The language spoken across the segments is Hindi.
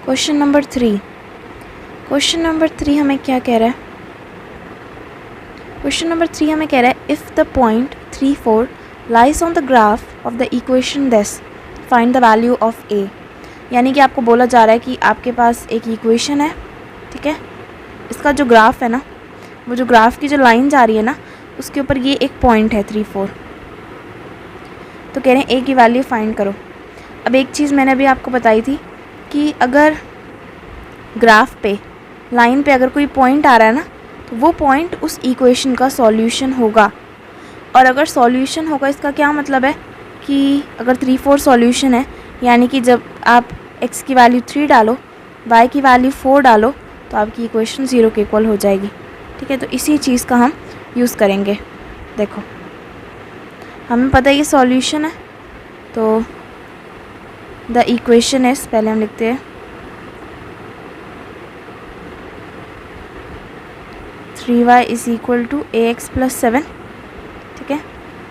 Question number 3। क्वेश्चन नंबर 3 हमें क्या कह रहा है? क्वेश्चन नंबर 3 हमें कह रहा है if the point 3, 4 lies on the graph of the equation this find the value of a. यानी कि आपको बोला जा रहा है कि आपके पास एक इक्वेशन है, ठीक है, इसका जो ग्राफ है ना, वो जो ग्राफ की जो लाइन जा रही है ना, उसके ऊपर ये एक पॉइंट है 3, 4। तो कह रहे हैं ए की वैल्यू फाइंड करो। अब एक चीज़ मैंने अभी आपको बताई थी कि अगर ग्राफ पे, लाइन पे अगर कोई पॉइंट आ रहा है ना, तो वो पॉइंट उस इक्वेशन का सॉल्यूशन होगा। और अगर सॉल्यूशन होगा, इसका क्या मतलब है कि अगर 3, 4 सॉल्यूशन है, यानी कि जब आप x की वैल्यू 3 डालो, y की वैल्यू 4 डालो, तो आपकी इक्वेशन 0 के इक्वल हो जाएगी, ठीक है। तो इसी चीज़ का हम यूज़ करेंगे। देखो, हमें पता है ये सॉल्यूशन है, तो द इक्वेशन इज, पहले हम लिखते हैं 3y is equal to ax plus 7, ठीक है।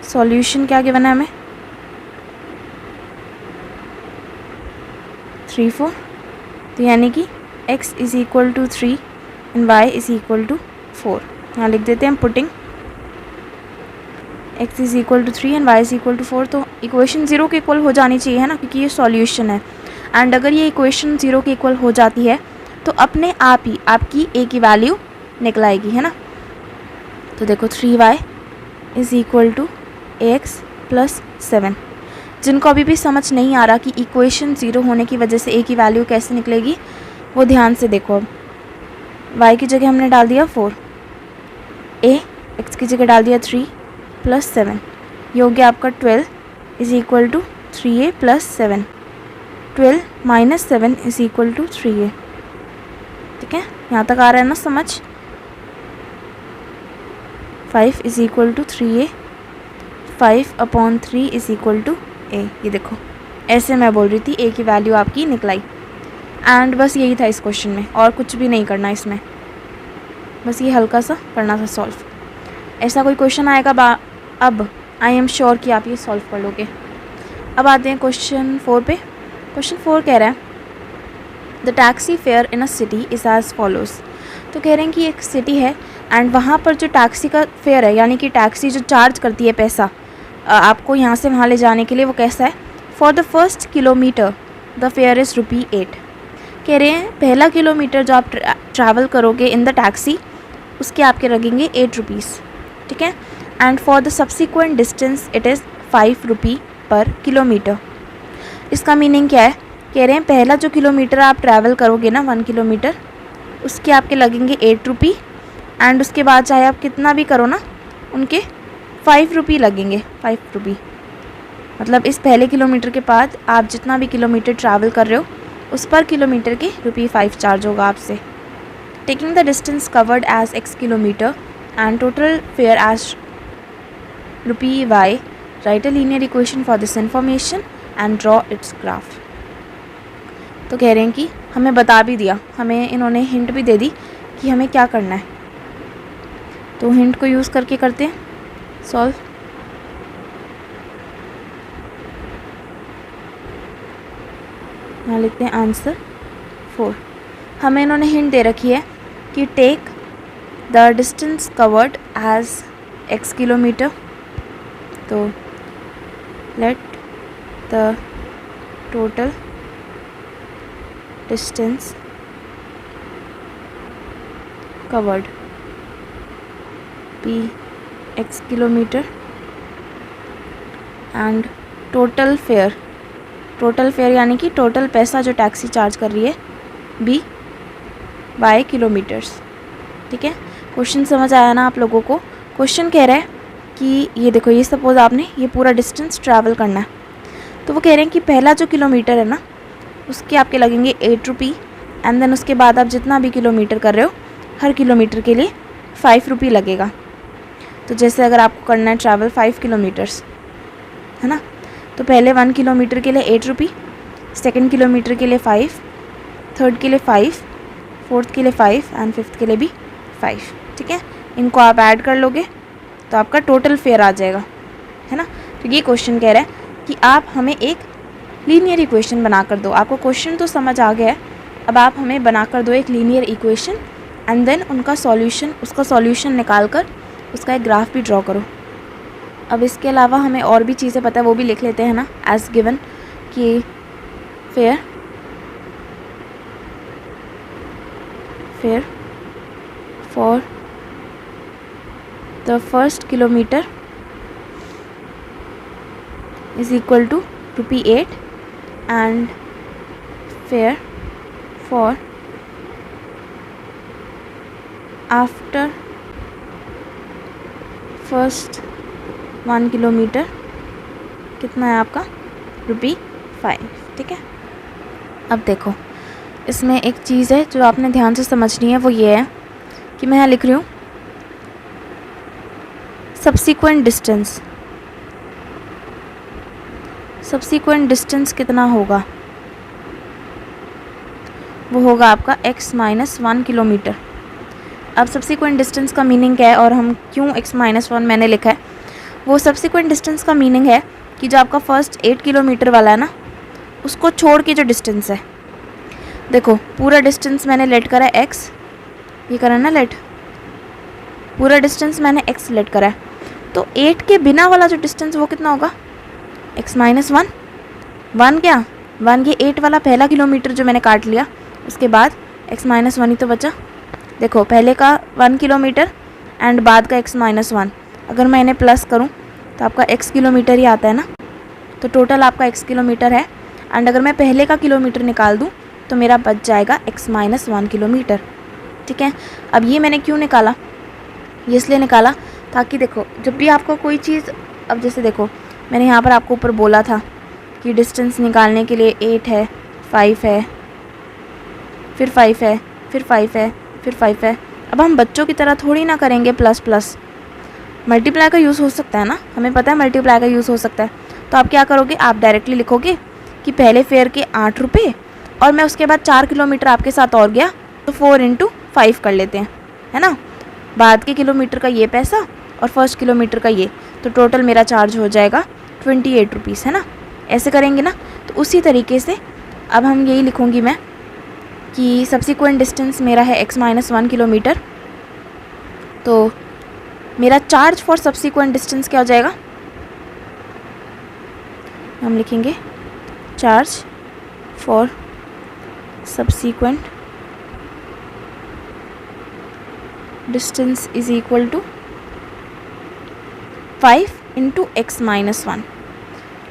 सॉल्यूशन क्या गिवन है हमें? 3, 4। तो यानी कि x is equal to 3 and y is equal to 4। यहाँ लिख देते हैं हम putting x is equal to 3 and y is equal to 4। तो इक्वेशन 0 के इक्वल हो जानी चाहिए, है ना, क्योंकि ये सॉल्यूशन है। एंड अगर ये इक्वेशन 0 के इक्वल हो जाती है तो अपने आप ही आपकी a की वैल्यू निकल आएगी, है ना। तो देखो 3y is equal to ax plus 7। जिनको अभी भी समझ नहीं आ रहा कि इक्वेशन 0 होने की वजह से a की वैल्यू कैसे निकलेगी, वो ध्यान से देखो। अब y की जगह हमने डाल दिया 4, a x की जगह डाल दिया 3 प्लस 7, ये हो गया आपका 12 is equal to 3a plus 7। 12 minus 7 is equal to 3a, ठीक है। यहाँ तक आ रहा है ना समझ? 5 is equal to 3a, 5/3 is equal to a। ये देखो, ऐसे मैं बोल रही थी, a की वैल्यू आपकी निकलाई। एंड बस यही था इस क्वेश्चन में, और कुछ भी नहीं करना इसमें, बस ये हल्का सा करना था सॉल्व। ऐसा कोई क्वेश्चन आएगा अब आई एम श्योर कि आप ये सॉल्व कर लोगे। अब आते हैं क्वेश्चन 4 पे। क्वेश्चन 4 कह रहा है the taxi fare in a city is as follows. तो कह रहे हैं कि एक सिटी है एंड वहाँ पर जो टैक्सी का फेयर है, यानी कि टैक्सी जो चार्ज करती है पैसा आपको यहाँ से वहाँ ले जाने के लिए, वो कैसा है? For the first kilometre the fair is ₹8। कह रहे हैं पहला किलोमीटर जो आप ट्रैवल करोगे इन द टैक्सी, उसके आपके लगेंगे ₹8, ठीक है। And for the subsequent distance it is ₹5 पर किलोमीटर। इसका मीनिंग क्या है? कह रहे हैं पहला जो किलोमीटर आप ट्रैवल करोगे ना, 1 किलोमीटर, उसके आपके लगेंगे ₹8 एंड उसके बाद चाहे आप कितना भी करो ना, उनके ₹5 लगेंगे। ₹5 मतलब इस पहले किलोमीटर के बाद आप जितना भी किलोमीटर ट्रैवल कर रहे हो, उस पर किलोमीटर के ₹5 चार्ज होगा आपसे। Taking the distance covered as x kilometre and total fare as ₹y, right a linear equation for this information and draw its graph. तो कह रहे हैं कि हमें बता भी दिया, हमें इन्होंने हिंट भी दे दी कि हमें क्या करना है। तो हिंट को यूज़ करके करते हैं सॉल्व। यहाँ लिखते हैं आंसर 4। हमें इन्होंने हिंट दे रखी है कि take the distance covered as x kilometre. तो let the total distance covered be x kilometre and total fare यानी कि टोटल पैसा जो टैक्सी चार्ज कर रही है बी y किलोमीटर्स, ठीक है। क्वेश्चन समझ आया ना आप लोगों को? क्वेश्चन कह रहा है कि ये देखो, ये सपोज आपने ये पूरा डिस्टेंस ट्रैवल करना है, तो वो कह रहे हैं कि पहला जो किलोमीटर है ना, उसके आपके लगेंगे ₹8 एंड देन उसके बाद आप जितना भी किलोमीटर कर रहे हो, हर किलोमीटर के लिए ₹5 लगेगा। तो जैसे अगर आपको करना है ट्रैवल 5 किलोमीटर्स, है ना, तो पहले 1 किलोमीटर के लिए ₹8, सेकंड किलोमीटर के लिए 5, थर्ड के लिए 5, फोर्थ के लिए 5 एंड फिफ्थ के लिए भी 5, ठीक है। इनको आप ऐड कर लोगे तो आपका टोटल फेयर आ जाएगा, है ना। तो ये क्वेश्चन कह रहा है कि आप हमें एक लीनियर इक्वेशन बना कर दो। आपको क्वेश्चन तो समझ आ गया है, अब आप हमें बनाकर दो एक लीनियर इक्वेशन एंड देन उसका सॉल्यूशन निकाल कर उसका एक ग्राफ भी ड्रॉ करो। अब इसके अलावा हमें और भी चीज़ें पता है, वो भी लिख लेते हैं ना, एज गिवन कि fair for the first kilometre is equal to ₹8 and fare for after first 1 kilometre कितना है आपका ₹5। ठीक है। अब देखो इसमें एक चीज़ है जो आपने ध्यान से समझनी है, वो ये है कि मैं यहाँ लिख रही हूँ सब्सीक्वेंट डिस्टेंस कितना होगा, वो होगा आपका x-1 किलोमीटर। अब सब्सीक्वेंट डिस्टेंस का मीनिंग क्या है और हम क्यों x-1 मैंने लिखा है, वो सब्सीक्वेंट डिस्टेंस का मीनिंग है कि जो आपका फर्स्ट 8 किलोमीटर वाला है ना, उसको छोड़ के जो डिस्टेंस है, देखो पूरा डिस्टेंस मैंने लेट करा है x, ये करा ना लेट, पूरा डिस्टेंस मैंने x लेट करा है, तो 8 के बिना वाला जो डिस्टेंस वो कितना होगा x-1। 1 क्या 1 ये 8 वाला पहला किलोमीटर जो मैंने काट लिया, उसके बाद x-1 ही तो बचा। देखो पहले का 1 किलोमीटर एंड बाद का x-1, अगर मैं इन्हें प्लस करूं तो आपका x किलोमीटर ही आता है ना, तो टोटल आपका x किलोमीटर है। एंड अगर मैं पहले का किलोमीटर निकाल दूं तो मेरा बच जाएगा x-1 किलोमीटर। ठीक है। अब ये मैंने क्यों निकाला, ये इसलिए निकाला ताकि देखो जब भी आपको कोई चीज़, अब जैसे देखो मैंने यहाँ पर आपको ऊपर बोला था कि डिस्टेंस निकालने के लिए 8 है, 5 है, फिर 5 है, फिर 5 है, फिर 5 है। अब हम बच्चों की तरह थोड़ी ना करेंगे प्लस मल्टीप्लाई का यूज़ हो सकता है ना, हमें पता है मल्टीप्लाई का यूज़ हो सकता है। तो आप क्या करोगे, आप डायरेक्टली लिखोगे कि पहले फेयर के 8 रुपये और मैं उसके बाद 4 किलोमीटर आपके साथ और गया तो 4 × 5 कर लेते हैं, है ना, बाद के किलोमीटर का ये पैसा और फर्स्ट किलोमीटर का ये, तो टोटल मेरा चार्ज हो जाएगा 28 रुपीज़, है ना। ऐसे करेंगे ना, तो उसी तरीके से अब हम यही लिखूँगी मैं कि सब्सीक्वेंट डिस्टेंस मेरा है x-1 किलोमीटर, तो मेरा चार्ज फॉर सब्सीक्वेंट डिस्टेंस क्या हो जाएगा, हम लिखेंगे charge for subsequent distance is equal to 5 × x-1।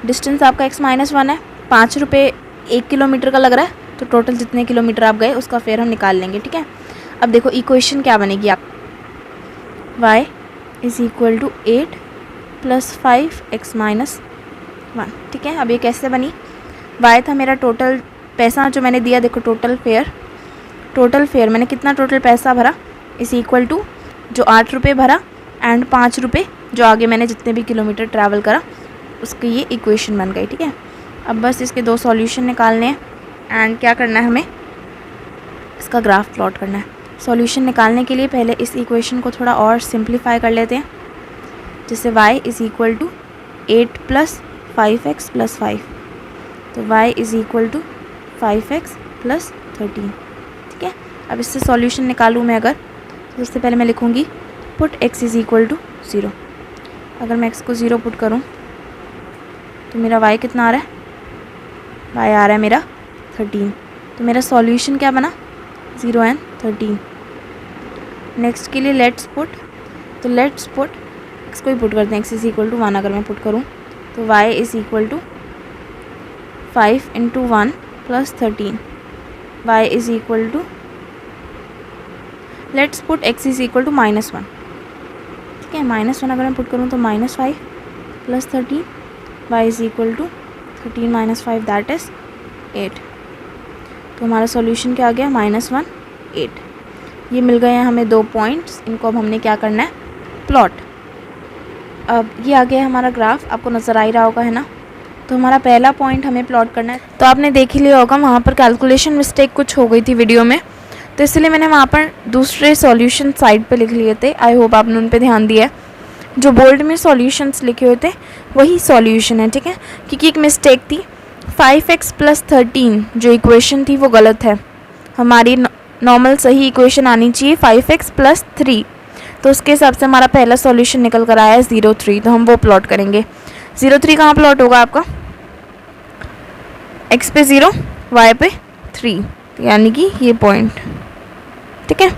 Distance आपका x-1 है, 5 रुपये 1 किलोमीटर का लग रहा है, तो टोटल जितने किलोमीटर आप गए उसका फेयर हम निकाल लेंगे। ठीक है। अब देखो इक्वेशन क्या बनेगी आप, y is equal to 8 + 5x-1। ठीक है। अब ये कैसे बनी, y था मेरा टोटल पैसा जो मैंने दिया, देखो टोटल फेयर मैंने कितना टोटल पैसा भरा, इज़ इक्वल टू जो 8 रुपये भरा एंड 5 रुपये जो आगे मैंने जितने भी किलोमीटर ट्रैवल करा, उसकी ये इक्वेशन बन गई। ठीक है। अब बस इसके 2 सॉल्यूशन निकालने हैं एंड क्या करना है, हमें इसका ग्राफ प्लॉट करना है। सॉल्यूशन निकालने के लिए पहले इस इक्वेशन को थोड़ा और सिंप्लीफाई कर लेते हैं, जैसे y is equal to 8 + 5x + 5, तो y is equal to 5x + 13। ठीक है। अब इससे सॉल्यूशन निकालूँ मैं अगर, तो सबसे पहले मैं लिखूँगी put x is equal to 0। अगर मैं x को 0 पुट करूँ तो मेरा y कितना आ रहा है, y आ रहा है मेरा 13, तो मेरा सॉल्यूशन क्या बना 0 and 13। नेक्स्ट के लिए लेट्स पुट x को ही पुट करते हैं, x इज़ इक्वल टू 1 अगर मैं पुट करूँ तो y is equal to 5 × 1 + 13, y is equal to, let's put x is equal to -1। ठीक है। -1 अगर मैं पुट करूँ तो -5 + 13, y is equal to 13 - 5 that is 8। तो हमारा सॉल्यूशन क्या आ गया, -1 8। ये मिल गए हैं हमें 2 पॉइंट्स, इनको अब हमने क्या करना है, प्लॉट। अब ये आ गया हमारा ग्राफ, आपको नज़र आ ही रहा होगा, है ना। तो हमारा पहला पॉइंट हमें प्लॉट करना है, तो आपने देख ही लिया होगा वहाँ पर कैलकुलेशन मिस्टेक कुछ हो गई थी वीडियो में, तो इसलिए मैंने वहाँ पर दूसरे सॉल्यूशन साइड पे लिख लिए थे। आई होप आपने उन पे ध्यान दिया है, जो बोल्ड में सॉल्यूशंस लिखे हुए थे वही सॉल्यूशन है। ठीक है। क्योंकि एक मिस्टेक थी, 5x + 13 जो इक्वेशन थी वो गलत है, हमारी नॉर्मल सही इक्वेशन आनी चाहिए 5x + 3। तो उसके हिसाब से हमारा पहला सॉल्यूशन निकल कर आया है 0,3। तो हम वो प्लॉट करेंगे। 0,3 कहाँ प्लॉट होगा आपका? x पे 0, y पे 3, यानी कि ये पॉइंट, ठीक है।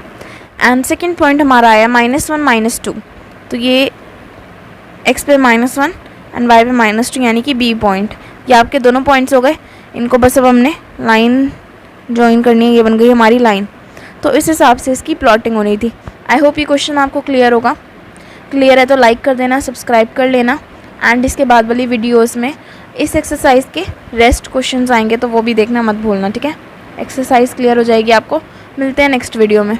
एंड सेकेंड पॉइंट हमारा आया -1 -2। तो ये x पे -1 एंड y पे -2, यानी कि b पॉइंट। ये आपके दोनों पॉइंट्स हो गए। इनको बस अब हमने लाइन ज्वाइन करनी है। ये बन गई हमारी लाइन। तो इस हिसाब से इसकी प्लॉटिंग होनी थी। आई होप ये क्वेश्चन आपको क्लियर होगा। क्लियर है तो लाइक कर देना, सब्सक्राइब कर लेना। एंड इसके बाद वाली वीडियोस में इस एक्सरसाइज के रेस्ट क्वेश्चंस आएंगे, तो वो भी देखना मत भूलना, ठीक है। एक्सरसाइज क्लियर हो जाएगी आपको। मिलते हैं नेक्स्ट वीडियो में।